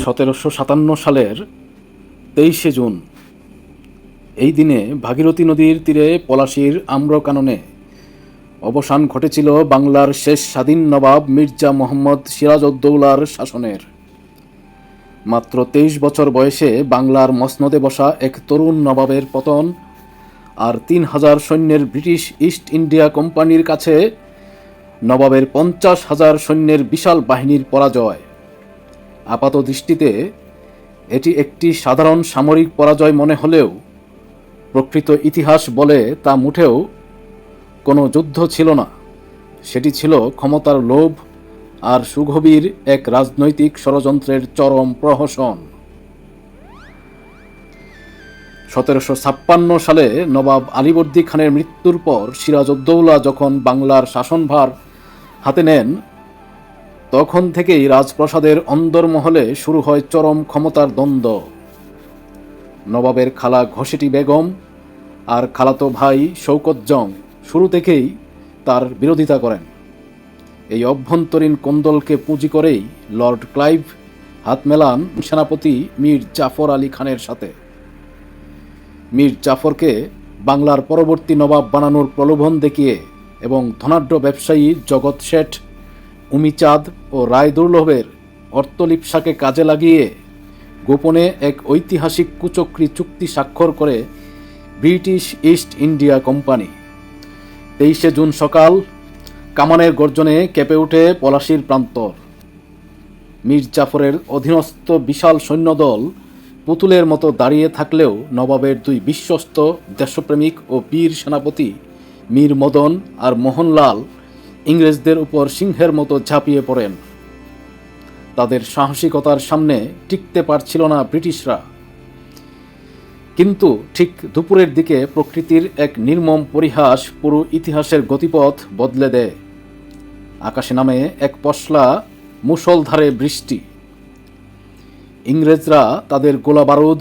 1757 সালের 23শে জুন এই দিনে ভাগীরথী নদীর তীরে পলাশীর আম্রকাননে অবসান ঘটেছিল বাংলার শেষ স্বাধীন নবাব মির্জা মোহাম্মদ সিরাজউদ্দৌলার শাসনের। মাত্র 23 বছর বয়সে বাংলার মসনদে বসা এক তরুণ নবাবের পতন আর 3000 সৈন্যের ব্রিটিশ ইস্ট ইন্ডিয়া কোম্পানির কাছে নবাবের 50,000 সৈন্যের বিশাল বাহিনীর পরাজয়। আপাত দৃষ্টিতে এটি একটি সাধারণ সামরিক পরাজয় মনে হলেও প্রকৃত ইতিহাস বলে তা মুঠেও কোনো যুদ্ধ ছিল না। সেটি ছিল ক্ষমতার লোভ আর সুগভীর এক রাজনৈতিক ষড়যন্ত্রের চরম প্রহসন। 1756 সালে নবাব আলীবর্দী খানের মৃত্যুর পর সিরাজউদ্দৌলা যখন বাংলার শাসনভার হাতে নেন, তখন থেকেই রাজপ্রাসাদের অন্দরমহলে শুরু হয় চরম ক্ষমতার দ্বন্দ্ব। নবাবের খালা ঘসেটি বেগম আর খালাতো ভাই শৌকত জং শুরু থেকেই তার বিরোধিতা করেন। এই অভ্যন্তরীণ কোন্দলকে পুঁজি করেই লর্ড ক্লাইভ হাত মেলান সেনাপতি মীর জাফর আলী খানের সাথে। মীর জাফরকে বাংলার পরবর্তী নবাব বানানোর প্রলোভন দেখিয়ে এবং ধনাঢ্য ব্যবসায়ী জগৎ শেঠ, উমিচাঁদ ও রায়দুর্লভের অর্থলিপ্সাকে কাজে লাগিয়ে গোপনে এক ঐতিহাসিক কুচক্রী চুক্তি স্বাক্ষর করে ব্রিটিশ ইস্ট ইন্ডিয়া কোম্পানি। 23শে জুন সকাল, কামানের গর্জনে কেঁপে ওঠে পলাশীর প্রান্তর। মীর জাফরের অধীনস্থ বিশাল সৈন্যদল পুতুলের মতো দাঁড়িয়ে থাকলেও নবাবের দুই বিশ্বস্ত দেশপ্রেমিক ও বীর সেনাপতি মীর মদন আর মোহনলাল ইংরেজদের উপর সিংহের মতো ঝাঁপিয়ে পড়েন। তাদের সাহসিকতার সামনে টিকতে পারছিল না ব্রিটিশরা। কিন্তু ঠিক দুপুরের দিকে প্রকৃতির এক নির্মম পরিহাস পুরো ইতিহাসের গতিপথ বদলে দেয়। আকাশে নামে এক পশলা মুষলধারে বৃষ্টি। ইংরেজরা তাদের গোলাবারুদ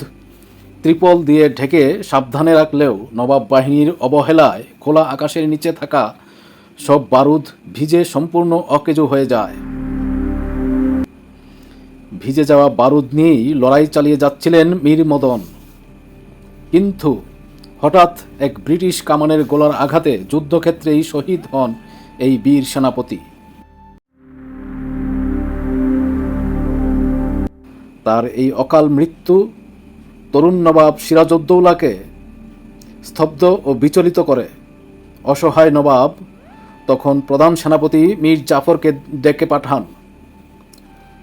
ত্রিপল দিয়ে ঢেকে সাবধানে রাখলেও নবাব বাহিনীর অবহেলায় খোলা আকাশের নিচে থাকা সব বারুদ ভিজে সম্পূর্ণ অকেজো হয়ে যায়। ভিজে যাওয়া বারুদ নিয়েই লড়াই চালিয়ে যাচ্ছিলেন মীর মদন। কিন্তু হঠাৎ এক ব্রিটিশ কামানের গোলার আঘাতে যুদ্ধক্ষেত্রেই শহীদ হন এই বীর সেনাপতি। তার এই অকাল মৃত্যু তরুণ নবাব সিরাজউদ্দৌলাকে স্তব্ধ ও বিচলিত করে। অসহায় নবাব তখন প্রধান সেনাপতি মীর জাফরকে ডেকে পাঠান।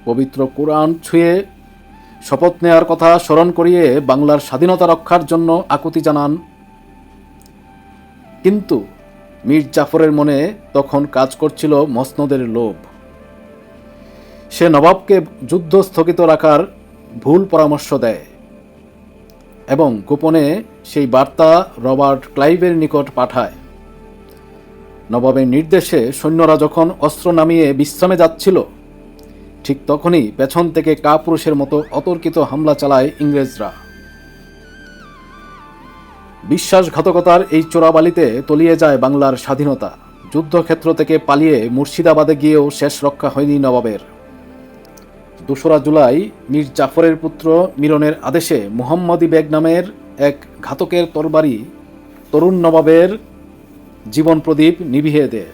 পবিত্র কোরআন ছুঁয়ে শপথ নেয়ার কথা স্মরণ করিয়ে বাংলার স্বাধীনতা রক্ষার জন্য আকুতি জানান। কিন্তু মীর জাফরের মনে তখন কাজ করছিল মসনদের লোভ। সে নবাবকে যুদ্ধ স্থগিত রাখার ভুল পরামর্শ দেয় এবং গোপনে সেই বার্তা রবার্ট ক্লাইভের নিকট পাঠায়। নবাবের নির্দেশে সৈন্যরা যখন অস্ত্র নামিয়ে বিশ্রামে যাচ্ছিল, ঠিক তখনই পেছন থেকে কাপুরুষের মতো অতর্কিত হামলা চালায় ইংরেজরা। বিশ্বাসঘাতকতার এই চোরাবালিতে তলিয়ে যায় বাংলার স্বাধীনতা। যুদ্ধক্ষেত্র থেকে পালিয়ে মুর্শিদাবাদে গিয়েও শেষ রক্ষা হয়নি নবাবের। 2রা জুলাই মীর জাফরের পুত্র মিরনের আদেশে মুহাম্মদী বেগ নামের এক ঘাতকের তরবারি তরুণ নবাবের জীবন প্রদীপ নিভিয়ে দেয়।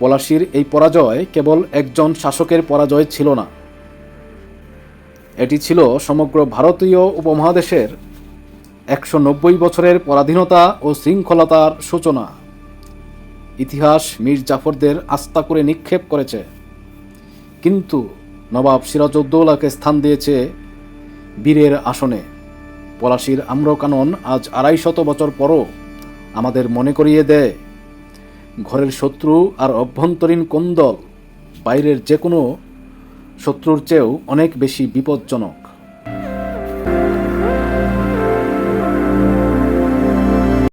পলাশীর এই পরাজয় কেবল একজন শাসকের পরাজয় ছিল না, এটি ছিল সমগ্র ভারতীয় উপমহাদেশের 190 বছরের পরাধীনতা ও শৃঙ্খলতার সূচনা। ইতিহাস মীর জাফরদের আস্থা করে নিক্ষেপ করেছে, কিন্তু নবাব সিরাজউদ্দৌলাকে স্থান দিয়েছে বীরের আসনে। পলাশীর আম্রকানন আজ 250 বছর পরও আমাদের মনে করিয়ে দেয়, ঘরের শত্রু আর অভ্যন্তরীণ কোন্দল বাইরের যে কোনো শত্রুর চেয়েও অনেক বেশি বিপজ্জনক।